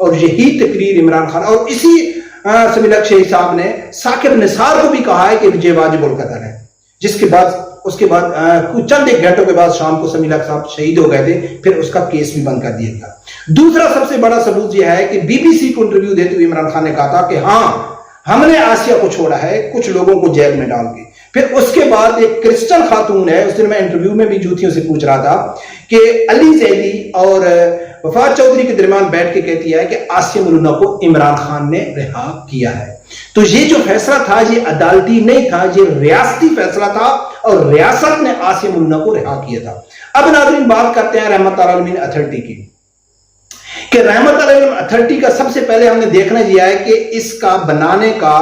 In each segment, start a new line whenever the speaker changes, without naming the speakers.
اور یہی تقریر عمران خان اور اسی سمیع الحق شہید صاحب نے ثاقب نثار کو بھی کہا ہے کہ یہ واجب القدر ہے، جس کے بعد اس کے بعد چند ایک گھنٹوں کے بعد شام کو سمیع الحق صاحب شہید ہو گئے تھے، پھر اس کا کیس بھی بند کر دیا گیا۔ دوسرا سب سے بڑا ثبوت یہ ہے کہ بی بی سی کو انٹرویو دیتے ہوئے عمران خان نے کہا تھا کہ ہاں ہم نے آسیہ کو چھوڑا ہے کچھ لوگوں کو جیل میں ڈال کے۔ پھر اس کے بعد ایک کرسچن خاتون ہے، اس دن میں انٹرویو میں بھی جوتیوں سے پوچھ رہا تھا کہ علی زیدی اور وفات چودھری کے درمیان بیٹھ کے کہتی ہے کہ آسیہ ملونہ کو عمران خان نے رہا کیا ہے۔ تو یہ جو فیصلہ تھا یہ عدالتی نہیں تھا، یہ ریاستی فیصلہ تھا اور ریاست نے آسیہ ملونہ کو رہا کیا تھا۔ اب ناظرین بات کرتے ہیں رحمت العالمین اتھارٹی کی، کہ رحمت العالمین اتھارٹی کا سب سے پہلے ہم نے دیکھنا یہ ہے کہ اس کا بنانے کا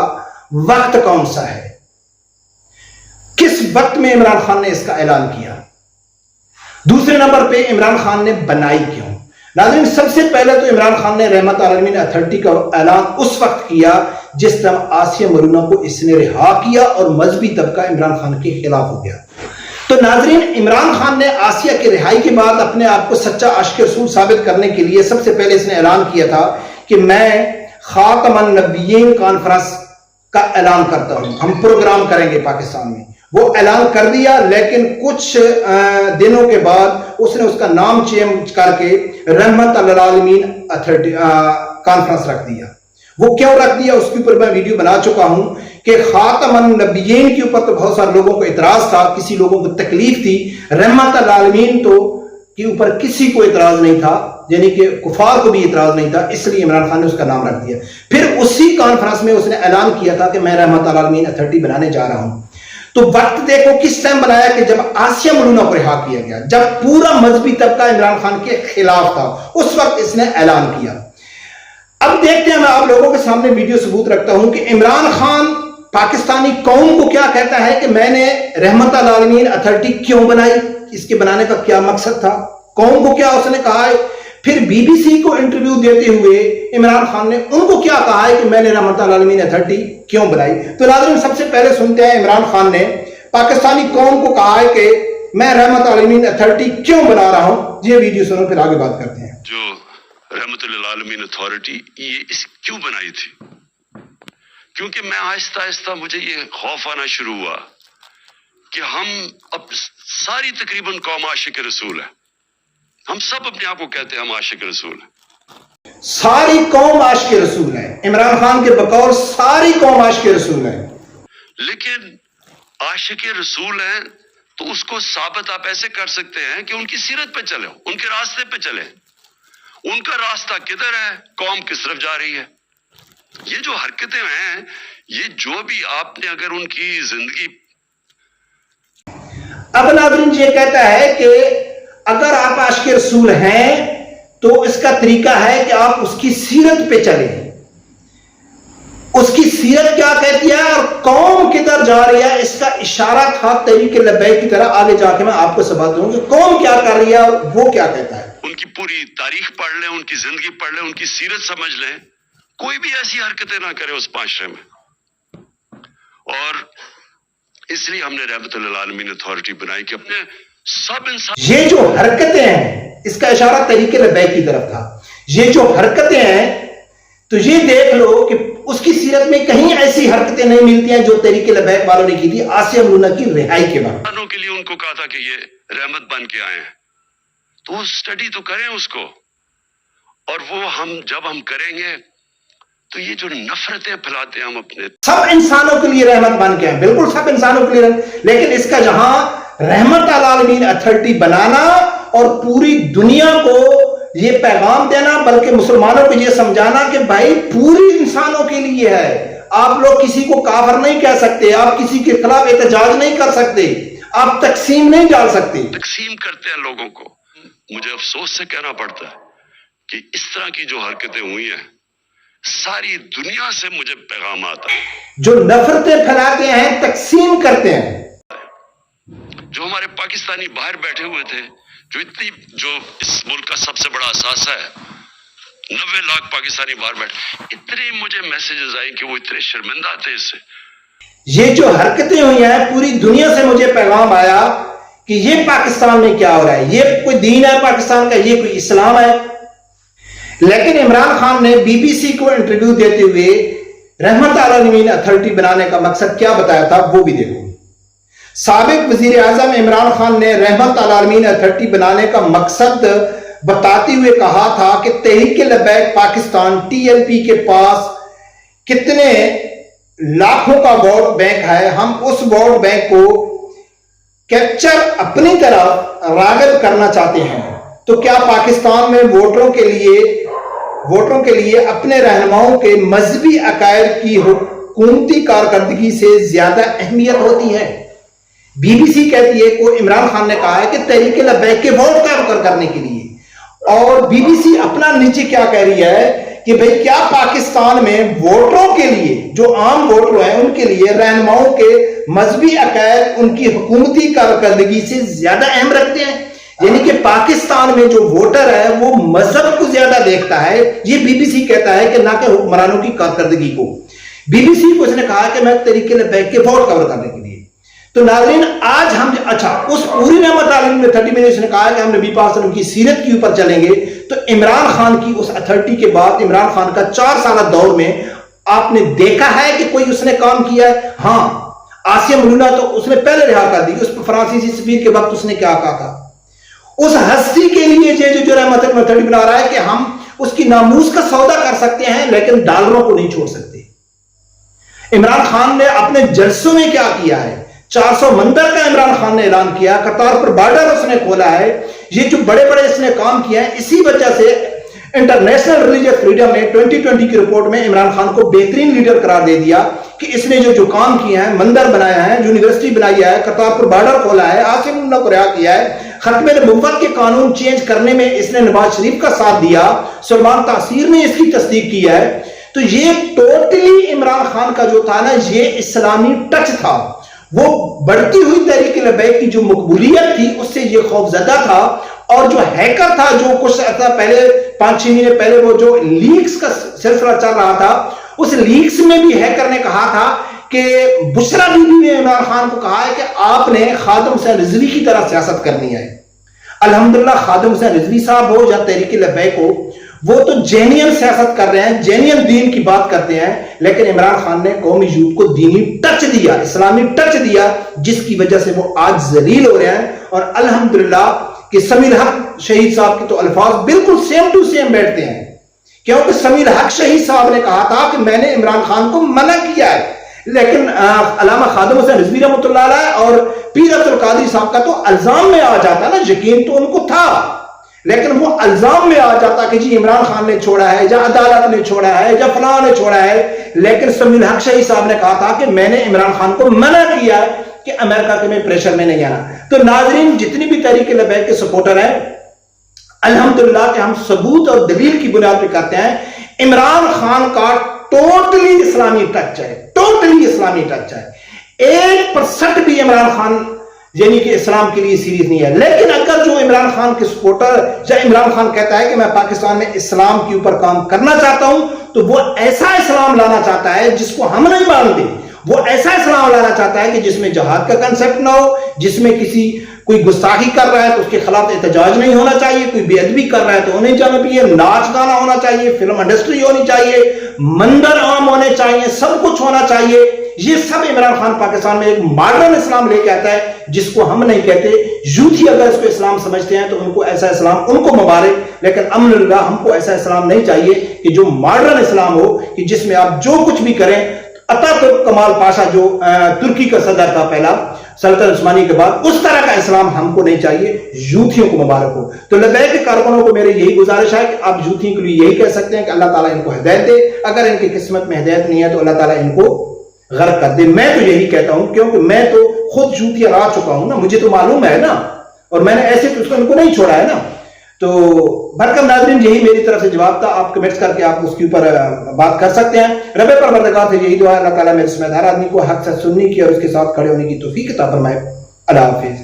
وقت کون سا ہے، کس وقت میں عمران خان نے اس کا اعلان کیا، دوسرے نمبر پہ عمران خان نے بنائی کیوں۔ ناظرین سب سے پہلے تو عمران خان نے رحمت العالمین اتھارٹی کا اعلان اس وقت کیا جس طرح آسیہ ملونہ کو اس نے رہا کیا اور مذہبی طبقہ عمران خان کے خلاف ہو گیا۔ تو ناظرین عمران خان نے آسیہ کی رہائی کے بعد اپنے آپ کو سچا عاشق رسول ثابت کرنے کے لیے سب سے پہلے اس نے اعلان کیا تھا کہ میں خاتم النبیین کانفرنس کا اعلان کرتا ہوں، ہم پروگرام کریں گے پاکستان میں۔ وہ اعلان کر دیا، لیکن کچھ دنوں کے بعد اس نے اس کا نام چینج کر کے رحمت العالمین اتھارٹی کانفرنس رکھ دیا۔ وہ کیوں رکھ دیا اس کے اوپر میں ویڈیو بنا چکا ہوں کہ خاتم النبیین کے اوپر تو بہت سارے لوگوں کو اعتراض تھا، کسی لوگوں کو تکلیف تھی، رحمت العالمین تو کے اوپر کسی کو اعتراض نہیں تھا، یعنی کہ کفار کو بھی اعتراض نہیں تھا، اس لیے عمران خان نے اس کا نام رکھ دیا۔ پھر اسی کانفرنس میں اس نے اعلان کیا تھا کہ میں رحمت العالمین اتھارٹی بنانے جا رہا ہوں۔ تو وقت دیکھو کس ٹائم بنایا کہ جب آسیہ ملونہ کو رہا کیا گیا، جب پورا مذہبی طبقہ عمران خان کے خلاف تھا، اس وقت اس نے اعلان کیا۔ اب دیکھتے ہیں، میں آپ لوگوں کے سامنے ویڈیو ثبوت رکھتا ہوں کہ عمران خان پاکستانی قوم کو کیا کہتا ہے کہ میں نے رحمت العالمین اتھارٹی کیوں بنائی، اس کے بنانے کا کیا مقصد تھا، قوم کو کیا اس نے کہا ہے۔ پھر بی بی سی کو انٹرویو دیتے ہوئے عمران خان نے ان کو کیا کہا ہے کہ میں نے رحمت العالمین اتھارٹی کیوں بنائی۔ تو ناظرین سب سے پہلے سنتے ہیں عمران خان نے پاکستانی قوم کو کہا ہے کہ میں رحمت العالمین اتھارٹی کیوں بنا رہا ہوں۔ یہ ویڈیو سنو پھر آگے بات کرتے ہیں۔
جو رحمت العالمین اتھارٹی یہ اس کیوں بنائی تھی، کیونکہ میں آہستہ آہستہ مجھے یہ خوف آنا شروع ہوا کہ ہم اب ساری تقریباً قوم عاشق رسول ہے، ہم سب اپنے آپ کو کہتے ہیں ہم عاشق رسول ہیں،
ساری قوم عاشق رسول ہے، عمران خان کے بقول ساری قوم عاشق رسول ہے،
لیکن عاشق رسول ہیں تو اس کو ثابت آپ ایسے کر سکتے ہیں کہ ان کی سیرت پہ چلیں، ان کے راستے پہ چلیں، ان کا راستہ کدھر ہے، قوم کس طرف جا رہی ہے۔ یہ جو حرکتیں ہیں، یہ جو بھی آپ نے اگر ان کی زندگی،
اب ناظرین یہ کہتا ہے کہ اگر آپ عاشق رسول ہیں تو اس کا طریقہ ہے کہ آپ اس کی سیرت پہ چلیں، اس کی سیرت کیا کہتی ہے اور قوم کدھر جا رہی ہے، اس کا اشارہ تھا تحریک لبیک کی طرح۔ آگے جا کے میں آپ کو سبق دوں کہ قوم کیا کر رہی ہے اور وہ کیا کہتا ہے۔
ان کی پوری تاریخ پڑھ لیں، ان کی زندگی پڑھ لیں، ان کی سیرت سمجھ لیں، کوئی بھی ایسی حرکتیں نہ کرے اس معاشرے میں۔ اور اس لیے ہم نے رحمت العالمین اتھارٹی بنائی کہ اپنے سب انسان،
یہ جو حرکتیں ہیں اس کا اشارہ تحریک لبیک کی طرف تھا، یہ جو حرکتیں ہیں تو یہ دیکھ لو کہ اس کی سیرت میں کہیں ایسی حرکتیں نہیں ملتی ہیں جو تحریک لبیک والوں نے کی تھی آسیہ ملونہ کی رہائی کے بعد۔
کے لیے ان کو کہا تھا کہ یہ رحمت بن کے آئے ہیں، تو وہ اسٹڈی تو کریں اس کو، اور وہ جب ہم کریں گے تو یہ جو نفرتیں پھیلاتے ہیں ہم اپنے،
سب انسانوں کے لیے رحمت بن کے ہیں، بالکل سب انسانوں کے لیے، لیکن اس کا جہاں رحمت العالمین اتھارٹی بنانا اور پوری دنیا کو یہ پیغام دینا، بلکہ مسلمانوں کو یہ سمجھانا کہ بھائی پوری انسانوں کے لیے ہے، آپ لوگ کسی کو کافر نہیں کہہ سکتے، آپ کسی کے خلاف احتجاج نہیں کر سکتے، آپ تقسیم نہیں ڈال سکتے،
تقسیم کرتے ہیں لوگوں کو۔ مجھے افسوس سے کہنا پڑتا ہے کہ اس طرح کی جو حرکتیں ہوئی ہیں، ساری دنیا سے مجھے پیغام آتا ہے،
جو نفرتیں پھیلاتے ہیں، تقسیم کرتے ہیں۔
جو ہمارے پاکستانی باہر بیٹھے ہوئے تھے، جو اس ملک کا سب سے بڑا اثاثہ ہے، 90 لاکھ پاکستانی باہر بیٹھے، اتنے مجھے میسیجز آئے کہ وہ اتنے شرمندہ تھے اس سے۔
یہ جو حرکتیں ہوئی ہیں پوری دنیا سے مجھے پیغام آیا کہ یہ پاکستان میں کیا ہو رہا ہے، یہ کوئی دین ہے پاکستان کا، یہ کوئی اسلام ہے۔ لیکن عمران خان نے بی بی سی کو انٹرویو دیتے ہوئے رحمت عالمین اتھارٹی بنانے کا مقصد کیا بتایا تھا وہ بھی دیکھو۔ سابق وزیر اعظم عمران خان نے رحمت عالمین اتھارٹی بنانے کا مقصد بتاتے ہوئے کہا تھا کہ Tehreek Labbaik Pakistan T L P کے پاس کتنے لاکھوں کا ووٹ بینک ہے، ہم اس ووٹ بینک کو کیپچر اپنی طرف راغب کرنا چاہتے ہیں۔ تو کیا پاکستان میں ووٹروں کے لیے اپنے رہنماؤں کے مذہبی عقائد کی حکومتی کارکردگی سے زیادہ اہمیت ہوتی ہے؟ بی بی سی کہتی ہے کہ عمران خان نے کہا ہے کہ تحریک لبیک کے ووٹ کارکر کرنے کے لیے، اور بی بی سی اپنا نیچے کیا کہہ رہی ہے کہ بھئی کیا پاکستان میں ووٹروں کے لیے، جو عام ووٹر ہیں ان کے لیے رہنماؤں کے مذہبی عقائد ان کی حکومتی کارکردگی سے زیادہ اہم رکھتے ہیں؟ یعنی کہ پاکستان میں جو ووٹر ہے وہ مذہب کو زیادہ دیکھتا ہے، یہ بی بی سی کہتا ہے کہ نہ کہ حکمرانوں کی کارکردگی کو۔ بی بی سی کو اس نے کہا کہ میں تحریک لبیک کے ووٹ کور کرنے کے لیے۔ تو ناظرین آج ہم اس پوری رحمت عالمین اتھارٹی میں اس نے کہا کہ ہم نبی پاک صلی اللہ علیہ وسلم کی سیرت کے اوپر چلیں گے، تو عمران خان کی اس اتھارٹی کے بعد عمران خان کا 4 سالہ دور میں آپ نے دیکھا ہے کہ کوئی اس نے کام کیا ہے؟ ہاں، آسیہ ملونہ تو اس نے پہلے رہا کر دی، اس فرانسیسی سفیر کے وقت اس نے کیا کہا تھا؟ اس ہستی کے لیے جو رحمت اتھارٹی بنا رہا ہے کہ ہم اس کی ناموس کا سودا کر سکتے ہیں لیکن ڈالروں کو نہیں چھوڑ سکتے۔ عمران خان نے اپنے جلسوں میں کیا کیا ہے؟ 400 مندر کا عمران خان نے اعلان کیا، کرتارپور بارڈر اس نے کھولا ہے، یہ جو بڑے بڑے اس نے کام کیا ہے، اسی وجہ سے انٹرنیشنل ریلیجس فریڈم نے 2020 کی رپورٹ میں عمران خان کو بہترین لیڈر قرار دے دیا کہ اس نے جو کام کیا ہے، مندر بنایا ہے، یونیورسٹی بنائی ہے، کرتارپور بارڈر کھولا ہے، آسیہ ملونہ کو رہا کیا ہے، ختم نبوت کے قانون چینج کرنے میں اس نے نواز شریف کا ساتھ دیا، سلمان تاثیر نے اس کی تصدیق کی ہے۔ تو یہ ٹوٹلی عمران خان کا جو تھا نا، یہ اسلامی ٹچ تھا، وہ بڑھتی ہوئی تحریک لبیک کی جو مقبولیت تھی اس سے یہ خوف زدہ تھا، اور جو ہیکر تھا جو کچھ پہلے 5-6 مہینے پہلے وہ جو لیکس کا سلسلہ چل رہا تھا، اس لیکس میں بھی ہیکر نے کہا تھا کہ بشرا بی بی نے عمران خان کو کہا ہے کہ آپ نے خادم حسین رضوی کی طرح سیاست کرنی ہے۔ الحمدللہ خادم حسین رضوی صاحب ہو یا تحریک لبیک ہو، وہ تو جینین سیاست کر رہے ہیں، جینین دین کی بات کرتے ہیں، لیکن عمران خان نے قومی یوتھ کو دینی ٹچ دیا، اسلامی ٹچ دیا، جس کی وجہ سے وہ آج ذلیل ہو رہے ہیں۔ اور الحمدللہ کہ سمیع الحق شہید صاحب کے تو الفاظ بالکل سیم ٹو سیم بیٹھتے ہیں، کیونکہ سمیع الحق شہید صاحب نے کہا تھا کہ میں نے عمران خان کو منع کیا ہے، لیکن علامہ خادم حسین رضوی رحمۃ اللہ علیہ اور پیر عبد القادری صاحب کا تو الزام میں آ جاتا نا، یقین تو ان کو تھا لیکن وہ الزام میں آ جاتا کہ جی عمران خان نے چھوڑا ہے یا عدالت نے چھوڑا ہے یا فلاں نے چھوڑا ہے، لیکن سمیع الحق شہید صاحب نے کہا تھا کہ میں نے عمران خان کو منع کیا ہے کہ امریکہ کے میں پریشر میں نہیں آنا۔ تو ناظرین جتنی بھی تحریک لبیک کے سپورٹر ہیں، الحمدللہ کہ ہم ثبوت اور دلیل کی بنیاد پہ کرتے ہیں، عمران خان کا ٹوٹلی اسلامی ٹچ ہے، ٹوٹلی اسلامی ٹچ ہے، 1% بھی عمران خان یعنی کہ اسلام کے لیے سیریز نہیں ہے۔ لیکن اگر جو عمران خان کے سپورٹر یا عمران خان کہتا ہے کہ میں پاکستان میں اسلام کے اوپر کام کرنا چاہتا ہوں، تو وہ ایسا اسلام لانا چاہتا ہے جس کو ہم نہیں مانتے، وہ ایسا اسلام لانا چاہتا ہے کہ جس میں جہاد کا کنسپٹ نہ ہو، جس میں کوئی گستاخی کر رہا ہے تو اس کے خلاف احتجاج نہیں ہونا چاہیے، کوئی بے ادبی کر رہا ہے تو انہیں جانا چاہیے، ناچ گانا ہونا چاہیے، فلم انڈسٹری ہونی چاہیے، مندر عام ہونے چاہیے، سب کچھ ہونا چاہیے۔ یہ سب عمران خان پاکستان میں ایک ماڈرن اسلام لے کے آتا ہے جس کو ہم نہیں کہتے۔ یوتھی اگر اس کو اسلام سمجھتے ہیں تو ان کو ایسا اسلام ان کو مبارک، لیکن امن اللہ ہم کو ایسا اسلام نہیں چاہیے کہ جو ماڈرن اسلام ہو، کہ جس میں آپ جو کچھ بھی کریں۔ اتاتürk کمال پاشا جو ترکی کا صدر تھا پہلا سلطنت عثمانی کے بعد، اس طرح کا اسلام ہم کو نہیں چاہیے۔ یوتھیوں کو مبارک ہو۔ تو لبیک کے کارکنوں کو میرے یہی گزارش ہے کہ آپ یوتھیوں کے لیے یہی کہہ سکتے ہیں کہ اللہ تعالیٰ ان کو ہدایت دے، اگر ان کی قسمت میں ہدایت نہیں ہے تو اللہ تعالیٰ ان کو غرق کر دے۔ میں تو یہی کہتا ہوں کیونکہ میں تو خود یوتھیا رہ چکا ہوں نا، مجھے تو معلوم ہے نا، اور میں نے ایسے تو ان کو نہیں چھوڑا ہے نا۔ تو برکم ناظرین یہی میری طرف سے جواب تھا، آپ کمنٹس کر کے آپ اس کے اوپر بات کر سکتے ہیں۔ رب پروردگار سے یہی دعا ہے اللہ تعالیٰ میرے سمیت ہر آدمی کو حق سے سننے کی اور اس کے ساتھ کھڑے ہونے کی توفیق عطا فرمائے۔ اللہ حافظ۔